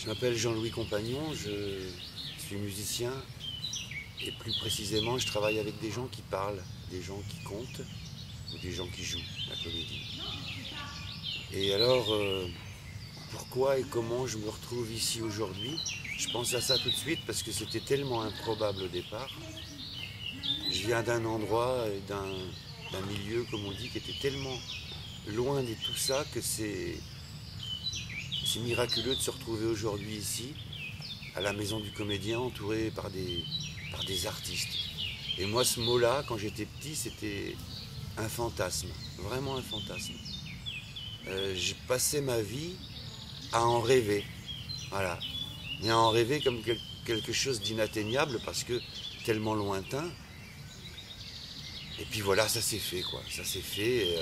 Je m'appelle Jean-Louis Compagnon, je suis musicien et plus précisément je travaille avec des gens qui parlent, des gens qui comptent ou des gens qui jouent la comédie. Et alors, pourquoi et comment je me retrouve ici aujourd'hui? Je pense à ça tout de suite parce que c'était tellement improbable au départ. Je viens d'un endroit et d'un milieu, comme on dit, qui était tellement loin de tout ça que c'est miraculeux de se retrouver aujourd'hui ici, à la Maison du Comédien, entouré par des artistes. Et moi, ce mot-là, quand j'étais petit, c'était un fantasme, vraiment un fantasme. J'ai passé ma vie à en rêver, voilà. Mais à en rêver comme quelque chose d'inatteignable parce que tellement lointain. Et puis voilà, ça s'est fait, quoi. Ça s'est fait,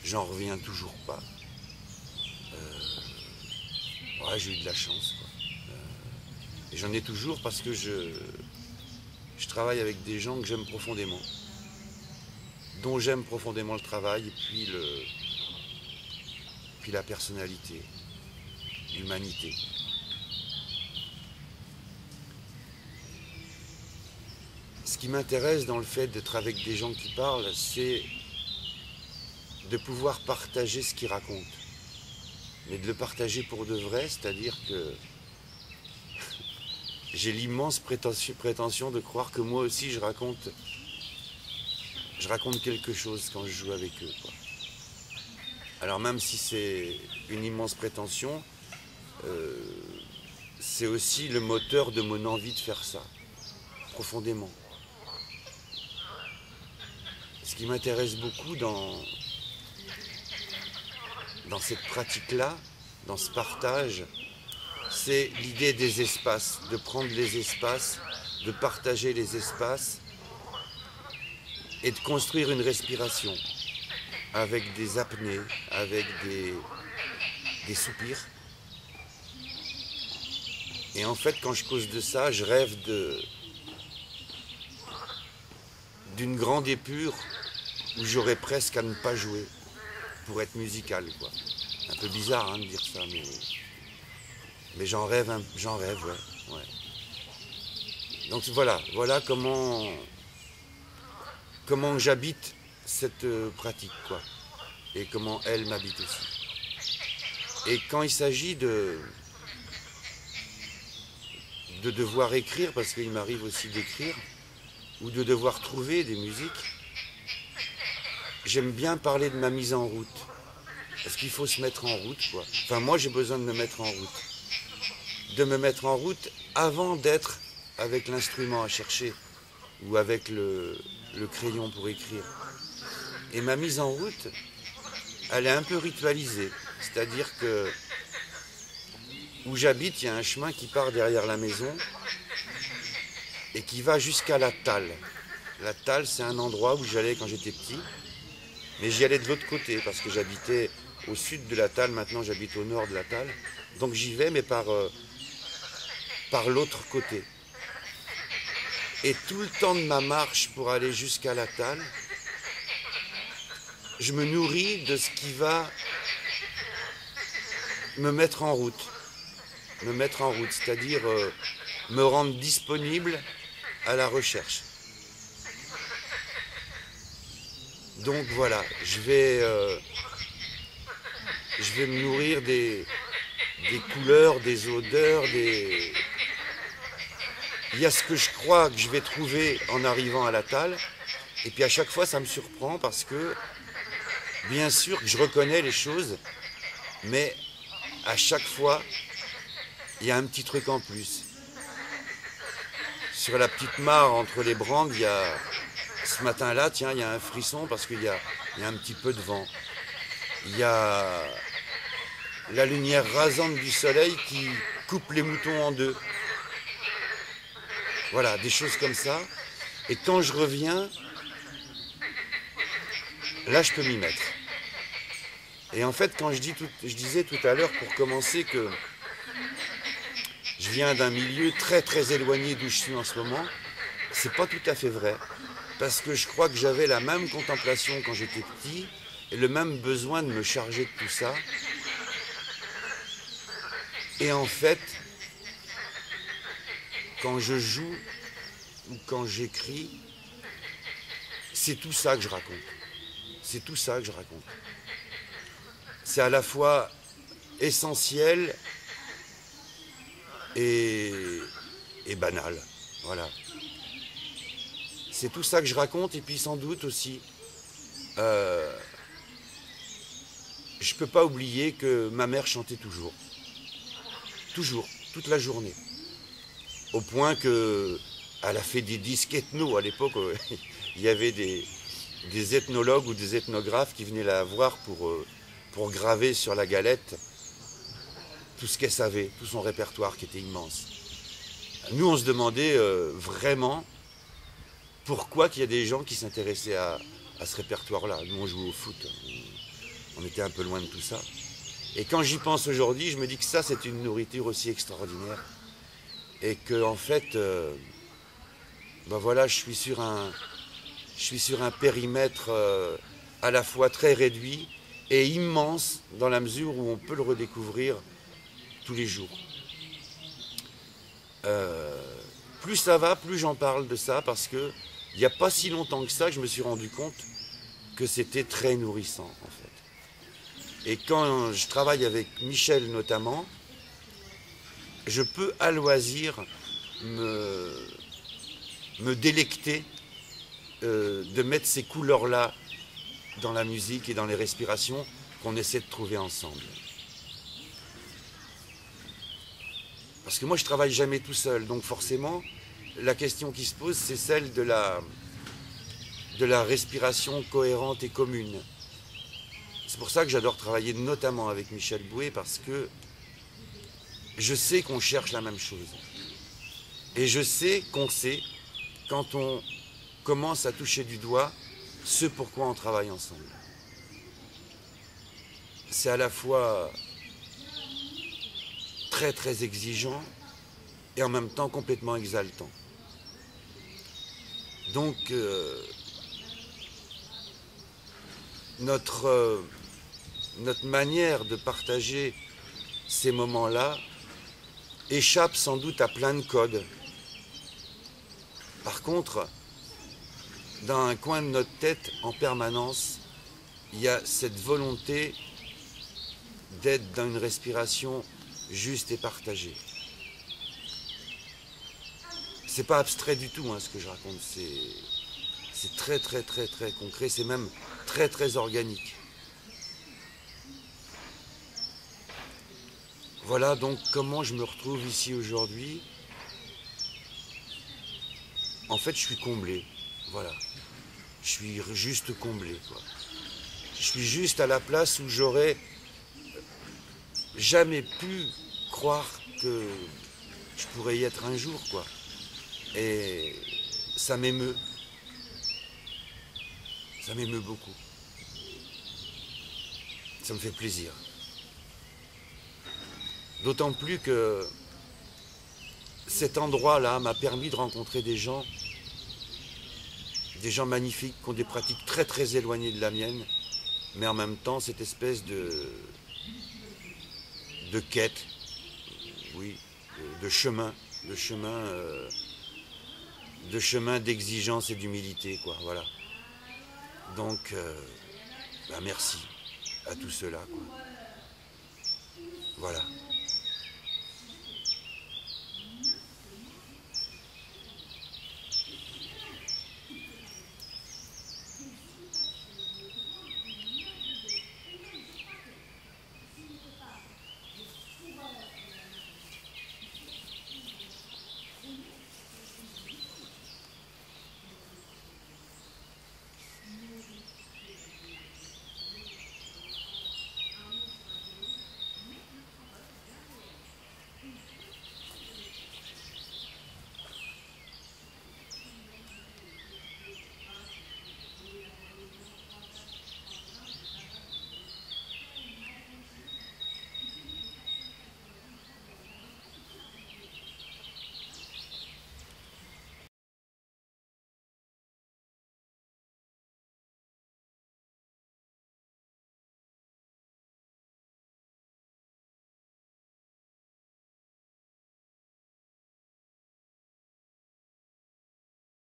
j'en reviens toujours pas. Ouais, j'ai eu de la chance, quoi. Et j'en ai toujours parce que je travaille avec des gens que j'aime profondément, dont j'aime profondément le travail, et puis la personnalité, l'humanité. Ce qui m'intéresse dans le fait d'être avec des gens qui parlent, c'est de pouvoir partager ce qu'ils racontent. Mais de le partager pour de vrai, c'est-à-dire que j'ai l'immense prétention de croire que moi aussi je raconte quelque chose quand je joue avec eux, quoi. Alors même si c'est une immense prétention, c'est aussi le moteur de mon envie de faire ça, profondément. Ce qui m'intéresse beaucoup dans cette pratique-là, dans ce partage, c'est l'idée des espaces, de prendre les espaces, de partager les espaces et de construire une respiration avec des apnées, avec des soupirs. Et en fait, quand je cause de ça, je rêve d'une grande épure où j'aurais presque à ne pas jouer pour être musical, quoi. Un peu bizarre, hein, de dire ça, mais j'en rêve, ouais. Donc voilà comment j'habite cette pratique, quoi, et comment elle m'habite aussi. Et quand il s'agit de devoir écrire, parce qu'il m'arrive aussi d'écrire, ou de devoir trouver des musiques, j'aime bien parler de ma mise en route. Parce qu'il faut se mettre en route, quoi. Enfin, moi, j'ai besoin de me mettre en route. De me mettre en route avant d'être avec l'instrument à chercher ou avec le crayon pour écrire. Et ma mise en route, elle est un peu ritualisée. C'est-à-dire que où j'habite, il y a un chemin qui part derrière la maison et qui va jusqu'à la Talle. La Talle, c'est un endroit où j'allais quand j'étais petit. Mais j'y allais de l'autre côté parce que j'habitais au sud de la Talle, maintenant j'habite au nord de la Talle. Donc j'y vais, mais par l'autre côté. Et tout le temps de ma marche pour aller jusqu'à la Talle, je me nourris de ce qui va me mettre en route. Me mettre en route, c'est-à-dire me rendre disponible à la recherche. Donc voilà, je vais me nourrir des couleurs, des odeurs, il y a ce que je crois que je vais trouver en arrivant à la Talle, et puis à chaque fois ça me surprend parce que, bien sûr que je reconnais les choses, mais à chaque fois, il y a un petit truc en plus. Sur la petite mare entre les brandes, il y a... Ce matin-là, tiens, il y a un frisson parce qu'il y a un petit peu de vent. Il y a la lumière rasante du soleil qui coupe les moutons en deux. Voilà, des choses comme ça. Et quand je reviens, là, je peux m'y mettre. Et en fait, quand je disais tout à l'heure, pour commencer, que je viens d'un milieu très très éloigné d'où je suis en ce moment, c'est pas tout à fait vrai. Parce que je crois que j'avais la même contemplation quand j'étais petit et le même besoin de me charger de tout ça. Et en fait, quand je joue ou quand j'écris, c'est tout ça que je raconte. C'est tout ça que je raconte. C'est à la fois essentiel et banal. Voilà. C'est tout ça que je raconte, et puis sans doute aussi, je ne peux pas oublier que ma mère chantait toujours. Toujours, toute la journée. Au point qu'elle a fait des disques ethno à l'époque. Il y avait des ethnologues ou des ethnographes qui venaient la voir pour graver sur la galette tout ce qu'elle savait, tout son répertoire qui était immense. Nous, on se demandait vraiment pourquoi qu'il y a des gens qui s'intéressaient à ce répertoire-là. Nous, on jouait au foot, on était un peu loin de tout ça. Et quand j'y pense aujourd'hui, je me dis que ça, c'est une nourriture aussi extraordinaire. Et que, en fait, ben voilà, je suis sur un périmètre à la fois très réduit et immense, dans la mesure où on peut le redécouvrir tous les jours. Plus ça va, plus j'en parle de ça, parce que il n'y a pas si longtemps que ça que je me suis rendu compte que c'était très nourrissant, en fait. Et quand je travaille avec Michel notamment, je peux à loisir me délecter de mettre ces couleurs-là dans la musique et dans les respirations qu'on essaie de trouver ensemble. Parce que moi, je ne travaille jamais tout seul, donc forcément, la question qui se pose, c'est celle de la respiration cohérente et commune. C'est pour ça que j'adore travailler notamment avec Michel Bouet, parce que je sais qu'on cherche la même chose. Et je sais qu'on sait, quand on commence à toucher du doigt, ce pourquoi on travaille ensemble. C'est à la fois très très exigeant et en même temps complètement exaltant. Donc notre manière de partager ces moments-là échappe sans doute à plein de codes. Par contre, dans un coin de notre tête, en permanence, il y a cette volonté d'être dans une respiration juste et partagée. C'est pas abstrait du tout, hein, ce que je raconte. C'est très très très très concret, c'est même très très organique. Voilà donc comment je me retrouve ici aujourd'hui. En fait, je suis comblé, voilà. Je suis juste comblé, quoi. Je suis juste à la place où j'aurais jamais pu croire que je pourrais y être un jour, quoi. Et ça m'émeut. Ça m'émeut beaucoup. Ça me fait plaisir. D'autant plus que cet endroit-là m'a permis de rencontrer des gens magnifiques, qui ont des pratiques très très éloignées de la mienne, mais en même temps cette espèce de quête, oui, de chemin d'exigence et d'humilité, quoi, voilà. Donc, ben merci à tout cela, quoi. Voilà.